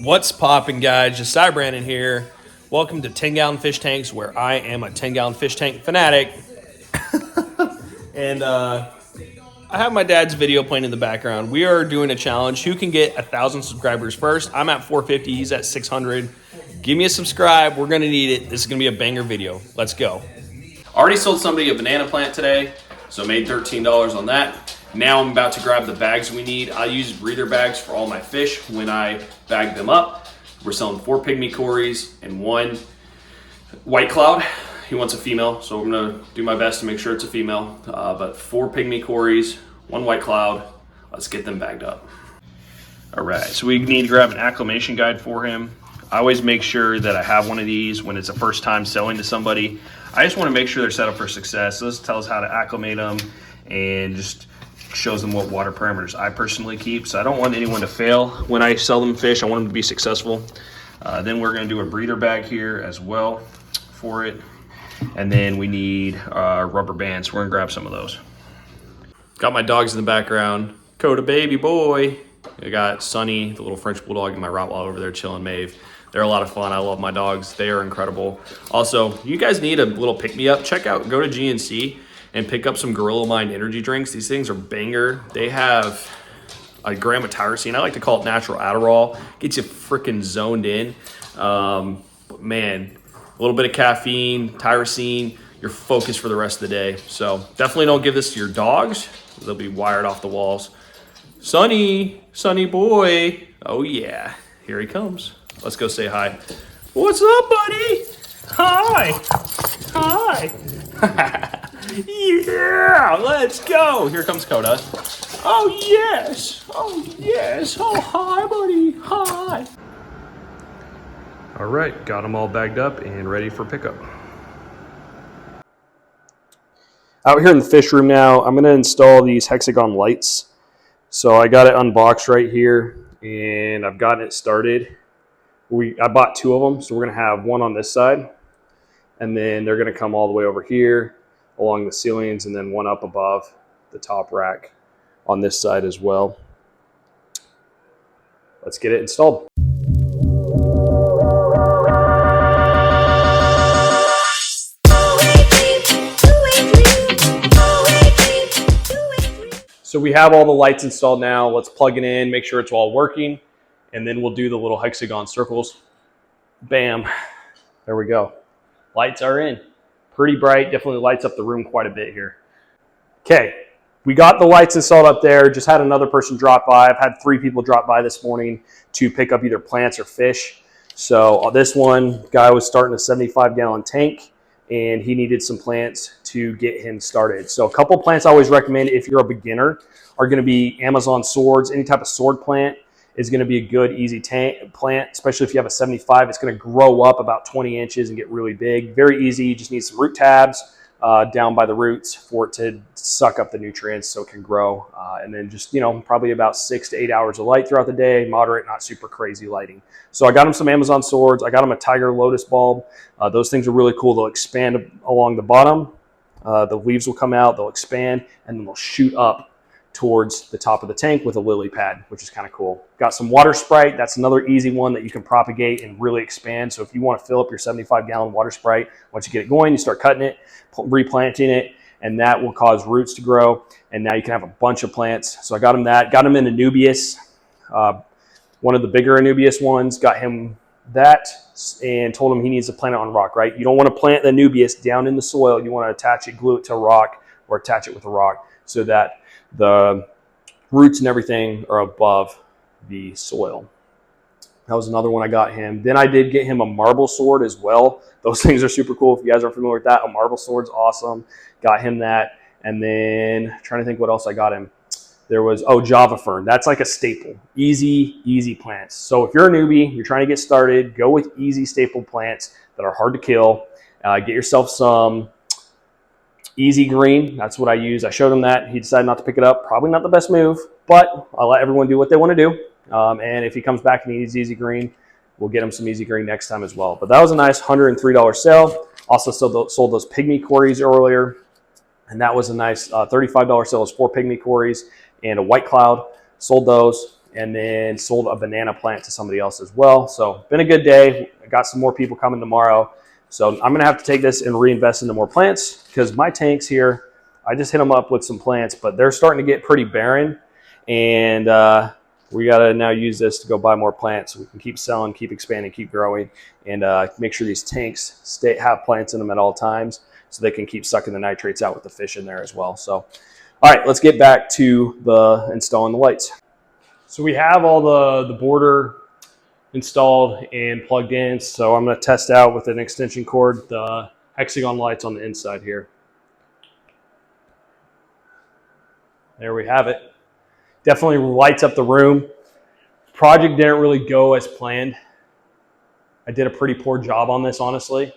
What's poppin', guys? Josiah Brandon here. Welcome to 10 Gallon Fish Tanks, where I am a 10 gallon fish tank fanatic. And I have my dad's video playing in the background. We are doing a challenge. Who can get 1,000 subscribers first? I'm at 450. He's at 600. Give me a subscribe. We're going to need it. This is going to be a banger video. Let's go. Already sold somebody a banana plant today, so made $13 on that. Now I'm about to grab the bags we need. I use breather bags for all my fish when I bag them up. We're selling 4 pygmy cories and 1 white cloud. He wants a female, so I'm gonna do my best to make sure it's a female. But 4 pygmy cories, 1 white cloud. Let's get them bagged up. All right, so we need to grab an acclimation guide for him. I always make sure that I have one of these when it's a first time selling to somebody. I just wanna make sure they're set up for success. This tells how to acclimate them and just shows them what water parameters I personally keep. So I don't want anyone to fail when I sell them fish. I want them to be successful. Then we're gonna do a breather bag here as well for it. And then we need rubber bands. We're gonna grab some of those. Got my dogs in the background. Coda baby boy. I got Sunny, the little French bulldog, and my Rottweiler over there chilling Maeve. They're a lot of fun. I love my dogs. They are incredible. Also, you guys need a little pick-me-up. Go to GNC and pick up some Gorilla Mind energy drinks. These things are banger. They have a gram of tyrosine. I like to call it natural Adderall. Gets you freaking zoned in. But man, a little bit of caffeine, tyrosine, you're focused for the rest of the day. So definitely don't give this to your dogs. They'll be wired off the walls. Sunny boy. Oh yeah, here he comes. Let's go say hi. What's up, buddy? Hi. Yeah, let's go. Here comes Coda. Oh yes. Oh, hi, buddy. Hi. All right, got them all bagged up and ready for pickup. Out here in the fish room now, I'm gonna install these Hexagon lights. So I got it unboxed right here and I've gotten it started. I bought 2 of them, so we're gonna have one on this side, and then they're gonna come all the way over here along the ceilings, and then one up above the top rack on this side as well. Let's get it installed. So we have all the lights installed now. Let's plug it in, make sure it's all working, and then we'll do the little hexagon circles. Bam, there we go. Lights are in. Pretty bright, definitely lights up the room quite a bit here. Okay, we got the lights installed up there. Just had another person drop by. I've had 3 people drop by this morning to pick up either plants or fish. So this one guy was starting a 75-gallon tank, and he needed some plants to get him started. So a couple plants I always recommend if you're a beginner are gonna be Amazon swords. Any type of sword plant is gonna be a good, easy plant, especially if you have a 75. It's gonna grow up about 20 inches and get really big. Very easy, you just need some root tabs down by the roots for it to suck up the nutrients so it can grow. And then just, probably about 6 to 8 hours of light throughout the day, moderate, not super crazy lighting. So I got him some Amazon swords. I got him a tiger lotus bulb. Those things are really cool. They'll expand along the bottom. The leaves will come out, they'll expand, and then they'll shoot up towards the top of the tank with a lily pad, which is kind of cool. Got some water sprite. That's another easy one that you can propagate and really expand. So if you want to fill up your 75-gallon water sprite, once you get it going, you start cutting it, replanting it, and that will cause roots to grow. And now you can have a bunch of plants. So I got him that. Got him in Anubias, one of the bigger Anubias ones. Got him that and told him he needs to plant it on rock, right? You don't want to plant the Anubias down in the soil. You want to attach it, glue it to a rock, or attach it with a rock so that the roots and everything are above the soil. That was another one I got him. Then I did get him a marble sword as well. Those things are super cool. If you guys are familiar with that, a marble sword's awesome. Got him that. And then trying to think what else I got him. There was, Java fern. That's like a staple. Easy plants. So if you're a newbie, you're trying to get started, go with easy staple plants that are hard to kill. Get yourself some Easy Green, that's what I use. I showed him that. He decided not to pick it up. Probably not the best move, but I'll let everyone do what they want to do. And if he comes back and he needs Easy Green, we'll get him some Easy Green next time as well. But that was a nice $103 sale. Also sold those pygmy cories earlier, and that was a nice $35 sale. It was 4 pygmy cories and a white cloud. Sold those. and then sold a banana plant to somebody else as well. So been a good day. I got some more people coming tomorrow. So I'm going to have to take this and reinvest into more plants because my tanks here, I just hit them up with some plants, but they're starting to get pretty barren. And we got to now use this to go buy more plants so we can keep selling, keep expanding, keep growing, and make sure these tanks have plants in them at all times so they can keep sucking the nitrates out with the fish in there as well. So, all right, let's get back to the installing the lights. So we have all the border installed and plugged in. So I'm going to test out with an extension cord the Hexagon lights on the inside here. There we have it. Definitely lights up the room. Project didn't really go as planned. I did a pretty poor job on this, honestly.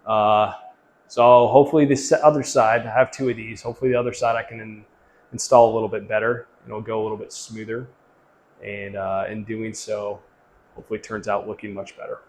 So hopefully this other side, I have two of these. Hopefully the other side I can install a little bit better. It'll go a little bit smoother. And in doing so, hopefully it turns out looking much better.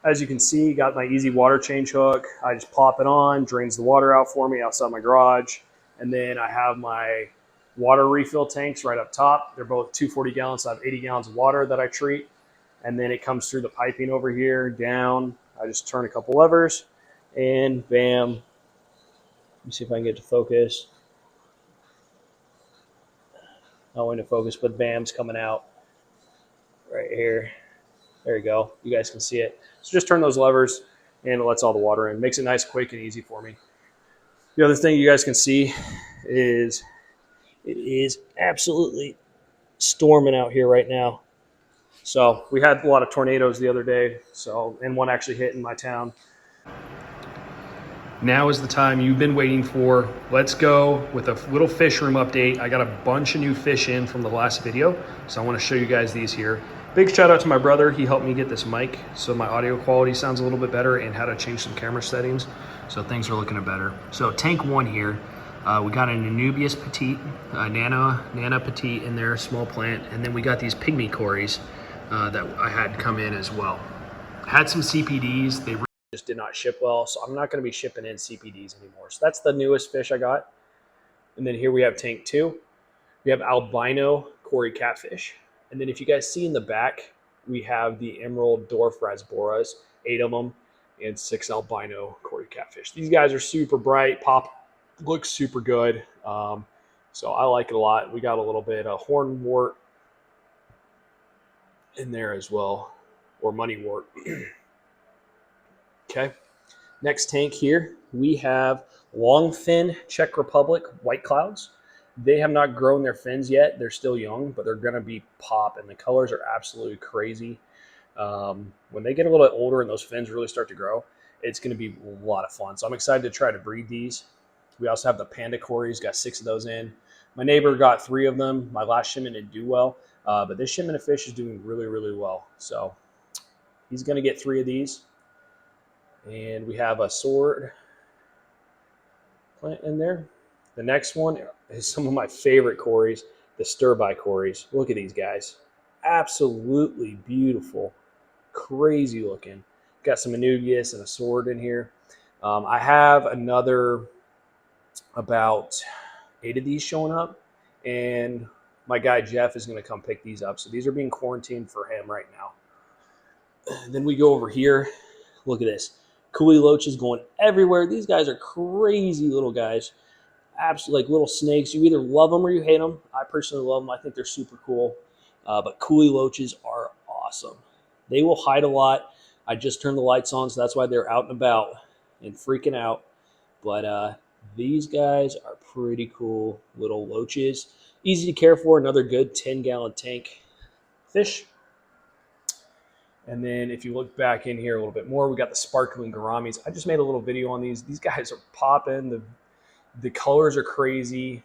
As you can see, got my easy water change hook. I just plop it on, drains the water out for me outside my garage. And then I have my water refill tanks right up top. They're both 240 gallons, so I have 80 gallons of water that I treat. And then it comes through the piping over here, down. I just turn a couple levers and bam. Let me see if I can get to focus. Not going to focus, but bam's coming out right here. There you go. You guys can see it. So just turn those levers and it lets all the water in. Makes it nice, quick, and easy for me. The other thing you guys can see is it is absolutely storming out here right now. So we had a lot of tornadoes the other day, and one actually hit in my town. Now is the time you've been waiting for. Let's go with a little fish room update. I got a bunch of new fish in from the last video, so I want to show you guys these here. Big shout out to my brother. He helped me get this mic so my audio quality sounds a little bit better and how to change some camera settings. So things are looking better. So tank one here, we got an Anubias Petite, Nana Petite in there, small plant. And then we got these pygmy cories that I had come in as well. Had some CPDs, they just did not ship well. So I'm not gonna be shipping in CPDs anymore. So that's the newest fish I got. And then here we have tank two. We have albino cory catfish. And then if you guys see in the back, we have the emerald dwarf rasboras, 8 of them, and 6 albino cory catfish. These guys are super bright, pop, looks super good. So I like it a lot. We got a little bit of hornwort in there as well, or moneywort. Okay, next tank here, we have longfin Czech Republic white clouds. They have not grown their fins yet. They're still young, but they're going to be pop, and the colors are absolutely crazy. When they get a little bit older and those fins really start to grow, it's going to be a lot of fun. So I'm excited to try to breed these. We also have the panda cories, got 6 of those in. My neighbor got 3 of them. My last shipment didn't do well, but this shipment of fish is doing really, really well. So he's going to get 3 of these. And we have a sword plant in there. The next one is some of my favorite cories, the stir-by cories. Look at these guys. Absolutely beautiful. Crazy looking. Got some Anubias and a sword in here. I have another about 8 of these showing up, and my guy Jeff is going to come pick these up. So these are being quarantined for him right now. Then we go over here. Look at this. Coolie loaches going everywhere. These guys are crazy little guys. Absolutely like little snakes. You either love them or you hate them. I personally love them. I think they're super cool. But coolie loaches are awesome. They will hide a lot. I just turned the lights on, so that's why they're out and about and freaking out. But these guys are pretty cool little loaches. Easy to care for. Another good 10-gallon tank fish. And then if you look back in here a little bit more, we got the sparkling gouramis. I just made a little video on these. These guys are popping. The colors are crazy.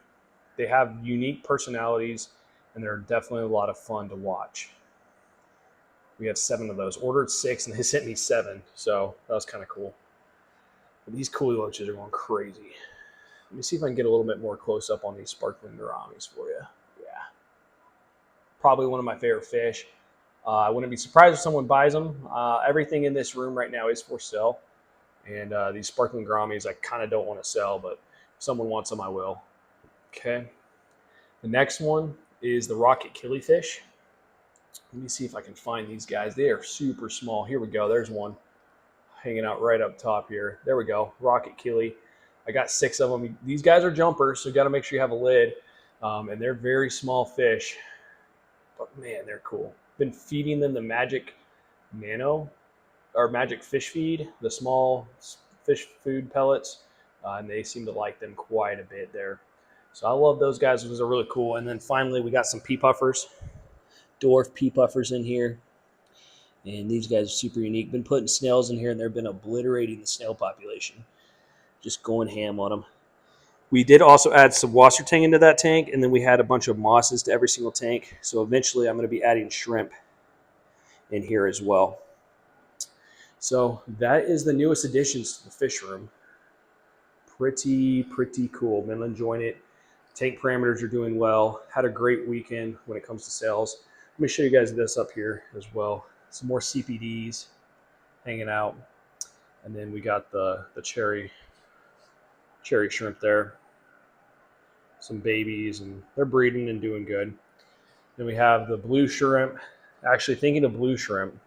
They have unique personalities, and they're definitely a lot of fun to watch. We have 7 of those. Ordered 6, and they sent me 7, so that was kind of cool. But these coolie loaches are going crazy. Let me see if I can get a little bit more close up on these sparkling gouramis for you. Yeah. Probably one of my favorite fish. I wouldn't be surprised if someone buys them. Everything in this room right now is for sale. And these sparkling gouramis I kind of don't want to sell, but if someone wants them, I will. Okay. The next one is the rocket killifish. Let me see if I can find these guys. They are super small. Here we go. There's one hanging out right up top here. There we go. Rocket killie. I got 6 of them. These guys are jumpers, so you got to make sure you have a lid. And they're very small fish. But man, they're cool. Been feeding them the magic nano or magic fish feed, the small fish food pellets, and they seem to like them quite a bit there. So I love those guys. Those are really cool. And then finally, we got some pea puffers, dwarf pea puffers in here. And these guys are super unique. Been putting snails in here, and they've been obliterating the snail population. Just going ham on them. We did also add some wasser tang into that tank, and then we had a bunch of mosses to every single tank. So eventually I'm going to be adding shrimp in here as well. So that is the newest additions to the fish room. Pretty cool. Been enjoying it. Tank parameters are doing well. Had a great weekend when it comes to sales. Let me show you guys this up here as well. Some more CPDs hanging out. And then we got the cherry shrimp there. Some babies, and they're breeding and doing good. Then we have the blue shrimp. Actually, thinking of blue shrimp,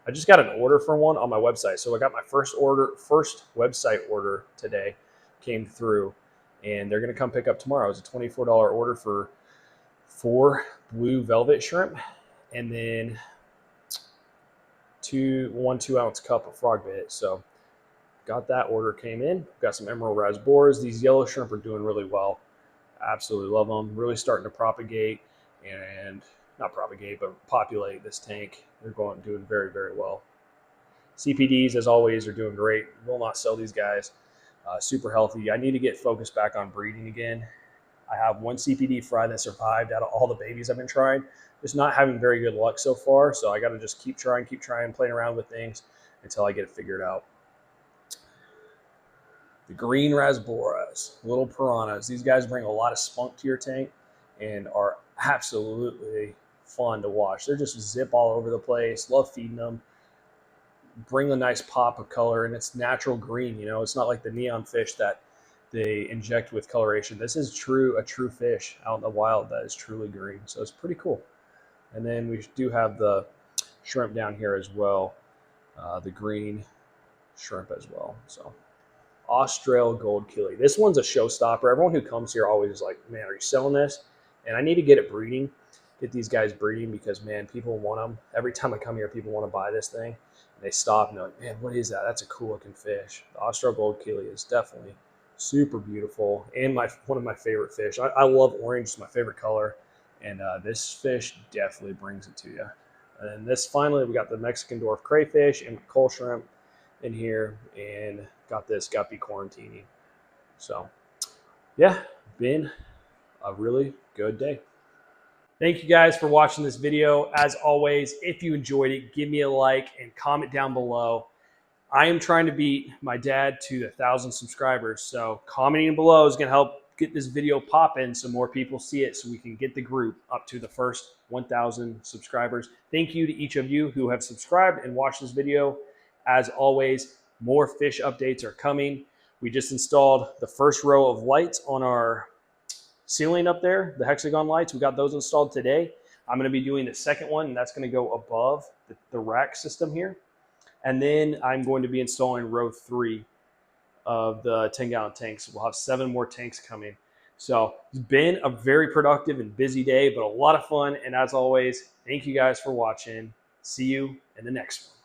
I just got an order for one on my website. So I got my first website order today, came through, and they're going to come pick up tomorrow. It was a $24 order for 4 blue velvet shrimp, and then 1 2-ounce cup of frog bait. So got that order, came in. Got some emerald rasboras. These yellow shrimp are doing really well. Absolutely love them. Really starting to propagate, and not propagate, but populate this tank. They're doing very well. CPDs, as always, are doing great. Will not sell these guys. Super healthy. I need to get focused back on breeding again. I have 1 CPD fry that survived out of all the babies I've been trying. Just not having very good luck so far, so I got to just keep trying, playing around with things until I get it figured out. The green rasboras, little piranhas. These guys bring a lot of spunk to your tank and are absolutely fun to watch. They're just zip all over the place. Love feeding them. Bring a nice pop of color, and it's natural green. You know, it's not like the neon fish that they inject with coloration. This is a true fish out in the wild that is truly green. So it's pretty cool. And then we do have the shrimp down here as well, the green shrimp as well. So Austral gold killie. This one's a showstopper. Everyone who comes here always is like, man, are you selling this? And I need to get it breeding, get these guys breeding, because, man, people want them. Every time I come here, people want to buy this thing. And they stop and they're like, man, what is that? That's a cool looking fish. The Austral gold killie is definitely super beautiful and one of my favorite fish. I love orange. It's my favorite color. And this fish definitely brings it to you. And then this, finally, we got the Mexican dwarf crayfish and coal shrimp in here, and got this guppy quarantining. So yeah, been a really good day. Thank you guys for watching this video. As always, if you enjoyed it, give me a like and comment down below. I am trying to beat my dad to 1,000 subscribers, so commenting below is going to help get this video popping so more people see it, so we can get the group up to the first 1,000 subscribers. Thank you to each of you who have subscribed and watched this video. As always, more fish updates are coming. We just installed the first row of lights on our ceiling up there, the Hexagon lights. We got those installed today. I'm going to be doing the second one, and that's going to go above the rack system here. And then I'm going to be installing row 3 of the 10-gallon tanks. We'll have 7 more tanks coming. So it's been a very productive and busy day, but a lot of fun. And as always, thank you guys for watching. See you in the next one.